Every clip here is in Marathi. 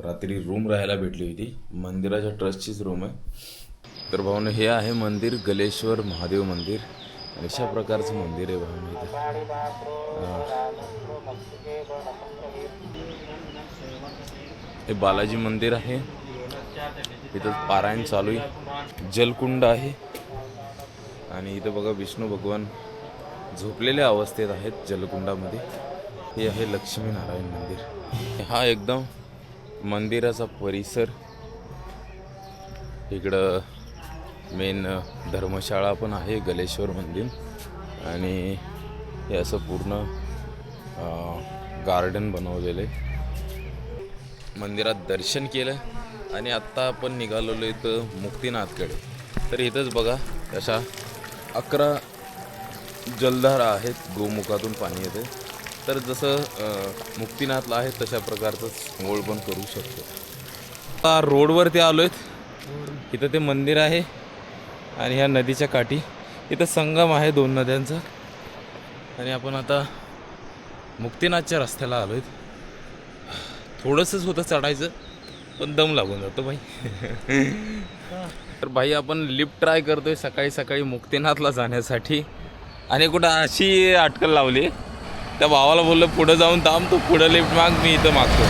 रात्री रूम राहायला भेटली होती. मंदिराच्या ट्रस्टचीच रूम आहे. तर भाऊने हे आहे मंदिर, गलेश्वर महादेव मंदिर. अशा प्रकारचं मंदिर आहे भाऊ इथं. हे बालाजी मंदिर आहे. इथं पारायण चालू आहे. जलकुंड आहे आणि इथं बघा विष्णू भगवान झोपलेल्या अवस्थेत आहेत जलकुंडामध्ये. हे आहे लक्ष्मीनारायण मंदिर. हा एकदम मंदिराचा परिसर. इकडं मेन धर्मशाळा पण आहे, गलेश्वर मंदिर. आणि हे असं पूर्ण गार्डन बनवलेलं आहे. मंदिरात दर्शन केलं आणि आत्ता आपण निघालेलो इथं मुक्तिनाथकडे. तर इथंच बघा अशा 11 जलधारा आहेत, गोमुखातून पाणी येते. तर जसं मुक्तिनाथला आहे तशा प्रकारचं अंघोळ पण करू शकतो. आता रोडवरती आलो आहेत. इथं ते मंदिर आहे आणि ह्या नदीच्या काठी इथं संगम आहे 2 नद्यांचा. आणि आपण आता मुक्तिनाथच्या रस्त्याला आलो आहेत. थोडंसंच होतं चढायचं पण दम लागून जातो भाई. तर भाई आपण लिफ्ट ट्राय करतोय सकाळी सकाळी मुक्तिनाथला जाण्यासाठी. आणि कुठं अशी अटकल लावली, त्या भावाला बोललं पुढं जाऊन थांब, तू पुढं लिफ्ट माग, मी इथं मागतो.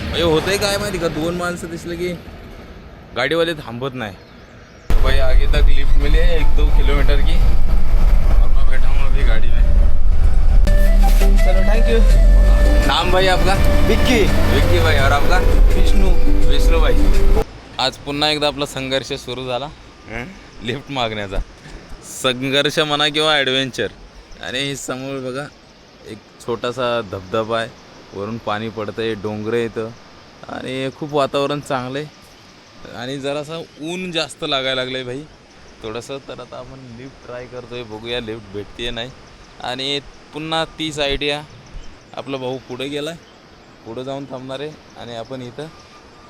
म्हणजे होतंय काय माहिती का, 2 माणसं दिसले की गाडीवाले थांबत नाही. भाई आगे तक लिफ्ट मिली है 1-2 किलोमीटर की, और मैं बैठा हूँ अभी गाड़ी में. चलो थैंक यू. नाम भाई आपका? विक्की. विक्की भाई. और आपका? विष्णू. विष्णू भाई. आज पुन्हा एकदा आपला संघर्ष सुरू झाला लिफ्ट मागण्याचा. संघर्ष म्हणा किंवा ॲडव्हेंचर. आणि समोर बघा एक छोटासा धबधबा आहे, वरून पाणी पडतं आहे, डोंगर येतं आणि खूप वातावरण चांगलं आहे. आणि जरासा ऊन जास्त लागायला लागलं आहे भाई थोडंसं. तर आता आपण लिफ्ट ट्राय करतो आहे, बघूया लिफ्ट भेटते नाही. आणि पुन्हा तीच आयडिया, आपला भाऊ पुढे गेला आहे, पुढं जाऊन थांबणार आहे आणि आपण इथं.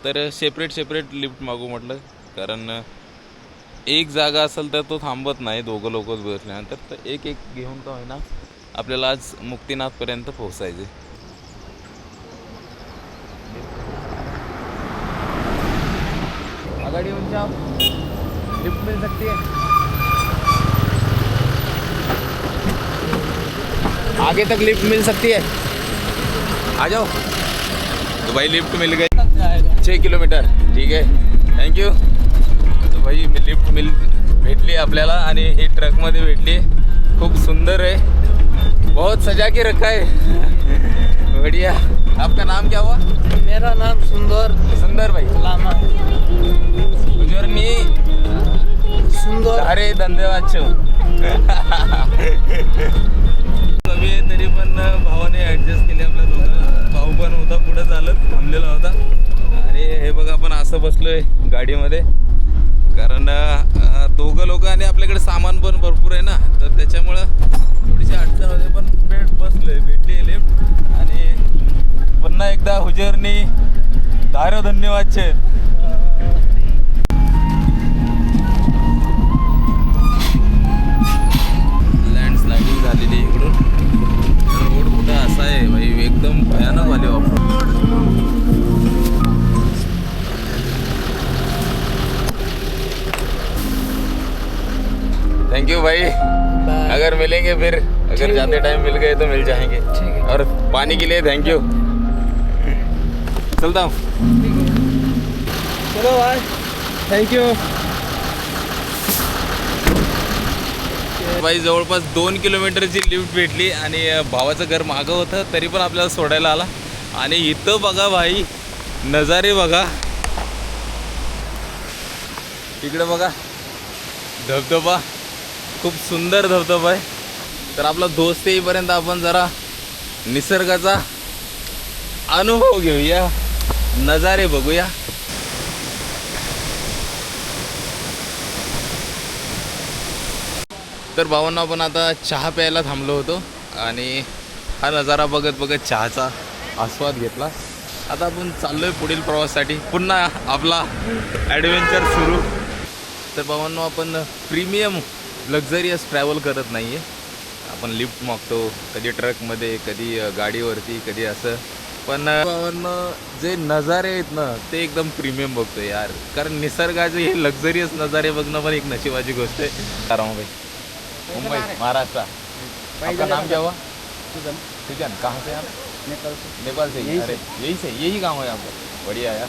तर सेपरेट लिफ्ट मागू म्हटलं, कारण एक जागा असेल तर तो थांबत नाही, दोघं लोकच बसल्यानंतर. तर एक घेऊन का होईना आपल्याला आज मुक्तिनाथपर्यंत पोहोचायचे. गाड़ी में जाओ, लिफ्ट मिल सकती है. आगे तक लिफ्ट मिल सकती है, आ जाओ. तो भाई लिफ्ट मिल गई 6 किलोमीटर. ठीक आहे, थँक्यू. तो भाई लिफ्ट भेटली आपल्याला आणि ही ट्रकमध्ये भेटली. खूप सुंदर है, बहुत सजा के रखा है. बढ़िया. आपका नाम क्या हुआ? मेरा नाम सुंदर भाई. लामा. हुजूरनी सुंदर. अरे धन्यवाद छो. कमी आहे तरी पण भावाने ॲडजस्ट केले आपल्या दोघांना. भाऊ पण होता पुढे चालत थांबलेला होता. आणि हे बघा आपण असं बसलोय गाडीमध्ये, कारण दोघं लोक आणि आपल्याकडे सामान पण भरपूर आहे ना, तर त्याच्यामुळं थोडीशी अडचण होते. पण भेटली लिफ्ट. आणि पुन्हा एकदा हुजूरनी धारो धन्यवाद छे. लँडस्लायडिंग झालेली इकडून. रोड कुठं असा आहे भाई, एकदम भयानक वाले ऑफरोड. थैंक यू भाई. अगर मिलेंगे फिर, अगर जाते टाइम मिल गए तो मिल जाएंगे. ठीक है. और पानी के लिए थैंक यू. चलता हूँ. चलो भाई, थँक यू. भाई जवळपास 2 किलोमीटरची लिफ्ट भेटली आणि भावाचं घर मागं होतं तरी पण आपल्याला सोडायला आला. आणि इथं बघा भाई नजारे बघा, इकडे बघा धबधबा, खूप सुंदर धबधबा आहे. तर आपला दोस्त येईपर्यंत आपण जरा निसर्गाचा अनुभव घेऊया, नजारे बघूया. तर भावांना आपण आता चहा प्यायला थांबलो होतो आणि हा नजारा बघत बघत चहाचा आस्वाद घेतला. आता आपण चाललोय पुढील प्रवासासाठी, पुन्हा आपला ॲडव्हेंचर सुरू. तर भावांनो आपण प्रीमियम लक्झरियस ट्रॅव्हल करत नाही आहे. आपण लिफ्ट मागतो, कधी ट्रकमध्ये, कधी गाडीवरती, कधी असं. पण जे नजारे आहेत ना ते एकदम प्रीमियम बघतो यार, कारण निसर्गाचे हे लक्झरियस नजारे बघणं पण एक नशिबाची गोष्ट आहे. भाई मुंबई महाराष्ट्र, आपका नाम क्या हुआ? सुजन. कहाँ से आप? नेपाल से. अरे यही गाँव है आपका. बढ़िया यार,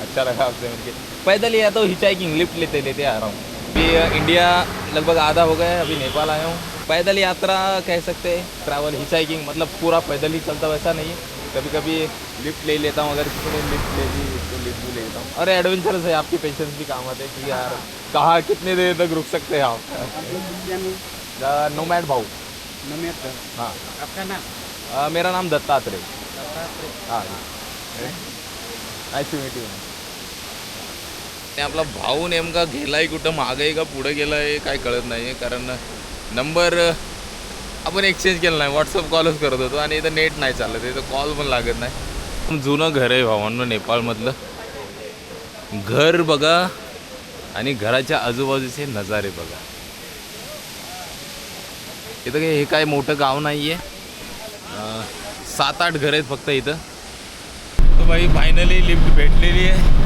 अच्छा लगा आपसे मिलके. पैदल ही या तो हिचाइकिंग लिफ्ट लेते लेते आ रहा हूँ. अभी इंडिया लगभग आधा हो गया है, अभी नेपाल आया हूँ. पैदल यात्रा कह सकते हैं, ट्रैवल हिचाइकिंग मतलब पूरा पैदल ही चलता वैसा नहीं है. कभी कभी लिफ्ट ले लेता हूँ, अगर किसी ने लिफ्ट ले ली तो लिफ्ट भी ले लेता हूँ. और एडवेंचरस है, आपकी पेशेंस भी काम आते हैं कि यार कहाँ कितने देर तक रुक सकते हैं आप. नोमैड भाऊ. हाँ. आपका नाम? मेरा नाम दत्तात्रेय. हां. Nice to meet you. आपला भाऊ नेमका गेलाय कुठं, मागे का पुढे गेलाय काय कळत नाही, कारण नंबर आपण एक्सचेंज केला नाही, व्हॉट्सअप कॉलच करत होतो आणि इथं नेट नाही चालत, इथं कॉल पण लागत नाही. जुनं घर आहे भावांनो नेपाळमधलं. घर बघा आणि घराच्या आजूबाजूचे नजारे बघा. इथं काही हे काय मोठं गाव नाही आहे, 7-8 घर आहेत फक्त इथं. तो भाई फायनली लिफ्ट भेटलेली आहे.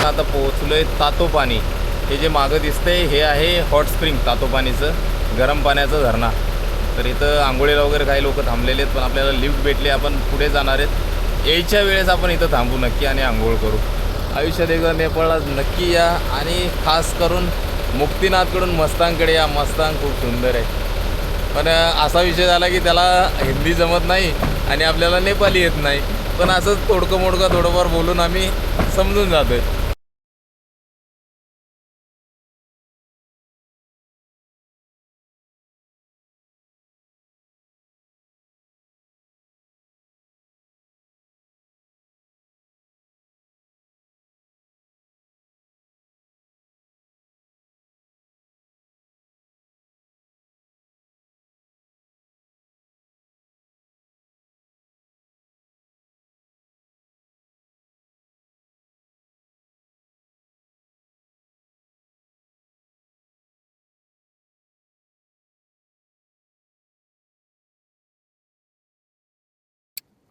आता पोहोचलोय तातोपानी. हे जे मागं दिसतंय हे आहे हॉट स्प्रिंग, तातोपानीचं गरम पाण्याचं झरणा. तर इथं आंघोळीला वगैरे काही लोक थांबलेले आहेत, पण आपल्याला लिफ्ट भेटली, आपण पुढे जाणार आहेत. यायच्या वेळेस आपण इथं थांबू नक्की आणि आंघोळ करू. आयुष्यात एकदा नेपाळला नक्की या, आणि खास करून मुक्तिनाथकडून मस्तांगकडे या. मस्तांग खूप सुंदर आहे, पण असा विषय झाला की त्याला हिंदी जमत नाही आणि आपल्याला नेपाली येत नाही, पण असंच तोडकं मोडकं थोडंफार बोलून आम्ही समजून जातोय.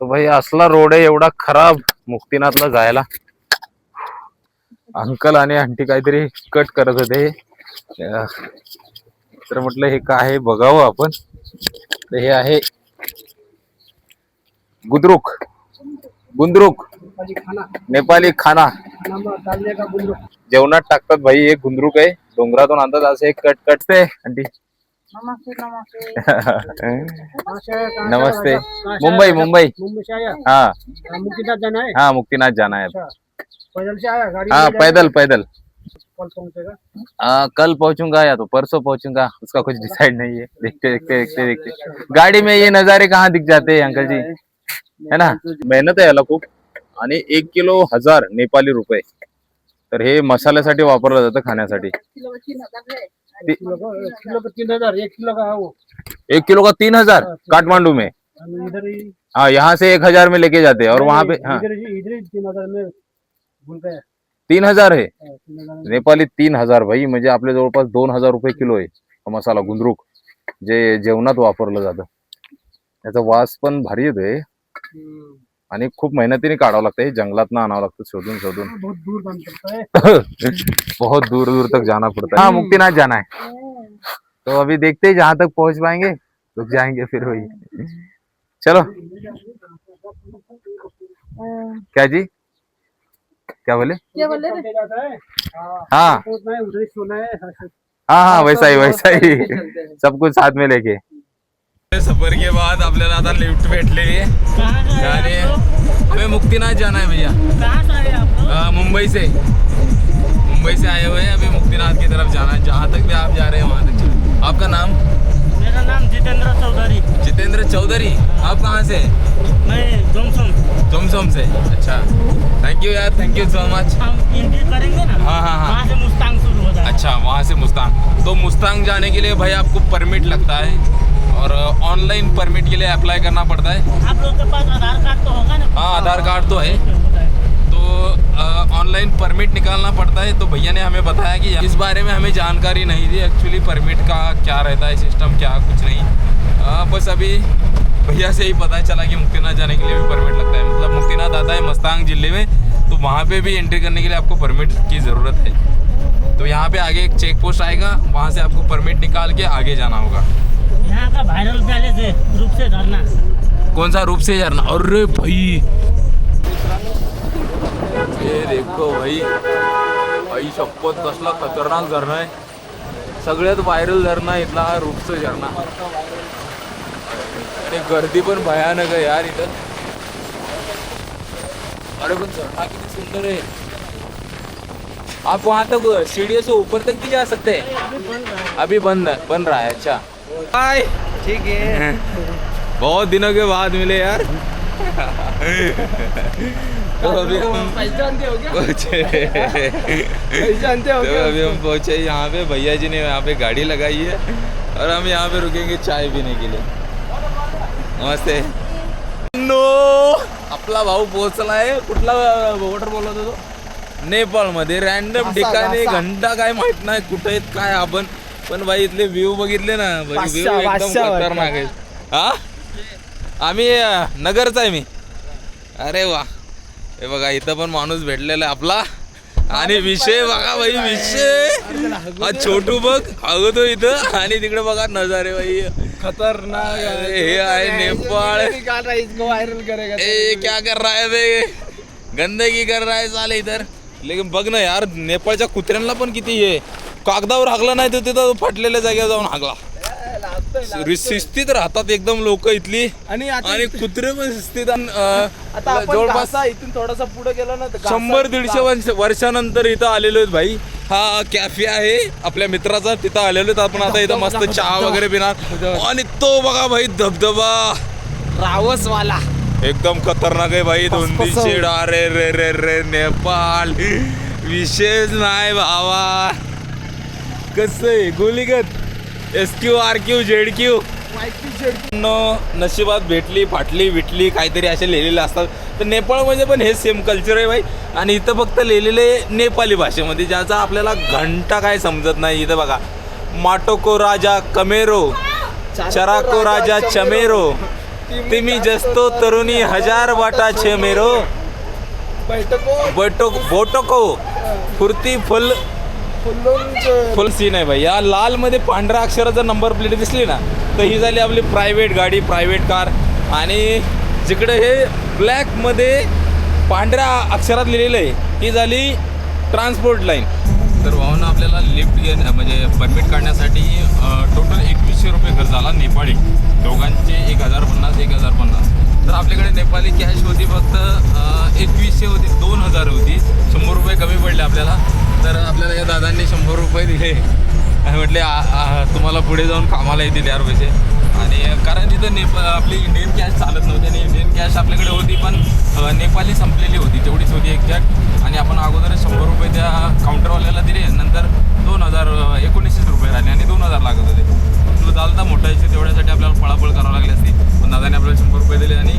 तो भाई असला रोड आहे एवढा खराब मुक्तिनाथला जायला. अंकल आणि आंटी काहीतरी कट करत होते, तर म्हटलं हे काय आहे बघावं आपण. तर हे आहे गुद्रुक, गुंद्रुक, नेपाली खाना. जेवणात टाकतात भाई. एक गुंद्रुक आहे, डोंगरातून आणतात, असं एक कट कटते. आंटी नमस्ते. मुंबई मुंबई. हाँ मुक्तिनाथ जाना है. हाँ मुक्तिनाथ जाना है. पैदल से आया गाड़ी? हाँ पैदल पैदल. कल पहुंचेगा? कल पहुंचूंगा या तो परसों पहुंचूंगा, उसका कुछ डिसाइड नहीं है. देखते देखते देखते देखते गाड़ी में ये नज़ारे कहाँ दिख जाते हैं अंकल जी, है ना. मेहनत आहे याला खूप. आणि 1 किलो 1000 नेपाली रुपये. तर हे मसाल्यासाठी वापरलं जातं, खाण्यासाठी. 1 किलो का 3000. 1 किलो का वो 1 किलो का 3000 काठमांडू में. इधर ही. हाँ यहाँ से 1000 में लेके जाते हैं, और वहाँ पे हाँ इधर ही 3000 में भूल गया. 3000 है 3000 नेपाली. 3000 भाई, म्हणजे आपल्या जवळपास 2000 रुपये किलो आहे हा मसाला गुंद्रुक, जे जेवणात वापरलं जातं. याचा वास पण भारी येतोय आणि खूप मेहनतीने काढावं लागतं. हे जंगलातनं आणावं लागतं शोधून शोधून. बहुत दूर जाना पड़ता है. बहुत दूर दूर तक जाना पड़ता है. हाँ मुक्तिनाथ जाना है, तो अभी देखते हैं जहाँ तक पहुँच पाएंगे रुक जाएंगे फिर वही. चलो. क्या जी, क्या बोले? हाँ उधर ही सोना है. हाँ हाँ वैसा ही सब कुछ साथ में लेके. सफर के बाद आपल्याला आता लिफ्ट भेटलेली आहे आणि हमें मुक्तिनाथ जाना है भैया. मुंबई से आए हुए हैं, अभी मुक्तिनाथ की तरफ जाना है. जहाँ तक भी आप जा रहे हैं वहाँ तक चलो. आपका नाम? मेरा नाम जितेंद्र चौधरी. जितेंद्र चौधरी. आप कहाँ से? मैं जोमसोम से. अच्छा, थैंक यू यार, थैंक यू सो मच. हम हिंदी करेंगे ना. हाँ हाँ हाँ. वहाँ से मुस्तांग शुरू हो जाएगा. अच्छा, वहाँ से मुस्तांग. तो मुस्तांग जाने के लिए भाई आपको परमिट लगता है, और ऑनलाइन परमिट के लिए अप्लाई करना पड़ता है. आप लोग के पास आधार कार्ड तो होगा ना? हाँ आधार कार्ड तो है. तो ऑनलाइन परमिट निकालना पड़ता है। तो भैया ने हमें बताया कि इस बारे में हमें जानकारी नहीं थी एक्चुअली परमिट का क्या रहता है सिस्टम, क्या कुछ नहीं। बस अभी भैया से ही पता चला कि मुक्तिनाथ जाने के लिए भी परमिट लगता है। मतलब मुक्तिनाथ आता है मस्तांग जिले में, तो वहाँ पे भी एंट्री करने के लिए आपको परमिट की ज़रूरत है। तो यहाँ पे आगे एक चेक पोस्ट आएगा, वहाँ से आपको परमिट निकाल के आगे जाना होगा। यहाँ का वायरल पैलेस है रूप से झरना। कौन सा रूप से झरना? अरे भाई ये देखो भाई शपथ कसला खतरनाक झरणा आहे, सगळ्यात व्हायरल झरणा इथला हा रूपचा झरणा। आणि गर्दी पण भयानक आहे यार इधर। अरे पण झरना किती सुंदर है। आप वहाँ तक सीढ़ियों से ऊपर तक भी जा सकते हैं। अभी बन रहा है। अच्छा हाय, ठीक है। बहुत दिनों के बाद मिले यार। तो अभी हम पहचानते हो क्या? पहुंचे, पहचानते हो तो क्या? अभी हम पहुंचे यहाँ पे। भैया जी ने यहाँ पे गाड़ी लगाई है और हम यहाँ पे रुकेंगे चाय पीने के लिए। नमस्ते। नो आपला भाऊ पोहोचला आहे। कुठला वॉटर बोलत होतो? नेपाळमध्ये रॅन्डम ठिकाणी, घंटा काय माहित नाही कुठे आहेत काय आपण, पण भाई इथले व्ह्यू बघितले ना, व्ह्यू एकदम खतरनाक आहे। हा आम्ही नगरचा आहे मी। अरे वा, हे बघा इथं पण माणूस भेटलेला आहे आपला। आणि विषय बघा भाई, विषय हा छोटू बघ अगोदर इथं, आणि तिकडे बघा नजारे भाई खतरनाक हे आहे नेपाळ। निकाल रहा है, इसको वायरल करेगा। ए क्या कर रहा है बे, गंदगी कर रहा है साले इधर। लेकिन बघ ना यार, नेपाळच्या कुत्र्यांना पण किती हे, कागदावर हागला नाही तर तिथं फाटलेल्या जागेवर जाऊन हागला। शिस्तीत राहतात एकदम लोक इथली, आणि कुत्रे पण शिस्तीत। आता जवळपास इथून थोडासा पुढे गेलो ना 100-150 वर्षानंतर इथं आलेलो आहेत भाई। हा कॅफे आहे आपल्या मित्राचा, तिथं आलेलो आहेत आपण आता। इथं मस्त चहा वगैरे पिणार, आणि तो बघा भाई धबधबा रावस वाला एकदम खतरनाक आहे भाई। 200-300 अरे रे रे रे नेपाळ विशेष नाही भावा। कसं आहे गोलीगत SQ RQ ZQ नशिबात भेटली फाटली विटली काहीतरी असे लिहिलेले असतात। तर नेपाळमध्ये पण हे सेम कल्चर आहे भाई। आणि इथं फक्त लिहिलेले नेपाली भाषेमध्ये, ज्याचा आपल्याला घंटा काय समजत नाही। इथं बघा, माटोको राजा कमेरो, चराको राजा चमेरो, तिमी जस्तो तरुणी 1000 वाटा छेमेरो, बोटको फुर्ती फुल सीन आहे भाई। या लाल मध्ये पांढऱ्या अक्षराचा नंबर प्लेट दिसली ना, तर ही झाली आपली प्रायव्हेट गाडी, प्रायव्हेट कार। आणि जिकडे हे ब्लॅक मध्ये पांढऱ्या अक्षरात लिहिलेलं आहे, ही झाली ट्रान्सपोर्ट लाईन। तर भावना आपल्याला लिफ्ट म्हणजे परमिट काढण्यासाठी टोटल 2100 रुपये खर्च आला नेपाळी, दोघांचे 1050 तर आपल्याकडे नेपाली कॅश होती फक्त 2100 होती, 2000 होती, 100 रुपये कमी पडले आपल्याला। तर आपल्याला या दादांनी 100 रुपये दिले, म्हटले तुम्हाला पुढे जाऊन कामाला येतील यार पैसे। आणि कारण तिथं आपली इंडियन कॅश चालत नव्हती, आणि इंडियन कॅश आपल्याकडे होती पण नेपाली संपलेली होती, तेवढीच होती एक्झॅक्ट। आणि आपण अगोदर 100 रुपये त्या काउंटरवाल्याला दिले, नंतर 1900 रुपये राहिले, आणि 2000 लागत होते। आपलं दालता मोठा यायचे, तेवढ्यासाठी आपल्याला पळापळ करावं लागली असती, पण दादाने आपल्याला 100 रुपये दिले, आणि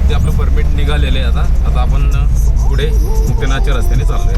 ते आपलं परमिट निघालेलं आहे। आता आपण पुढे मुक्तिनाथच्या रस्त्याने चाललो आहे।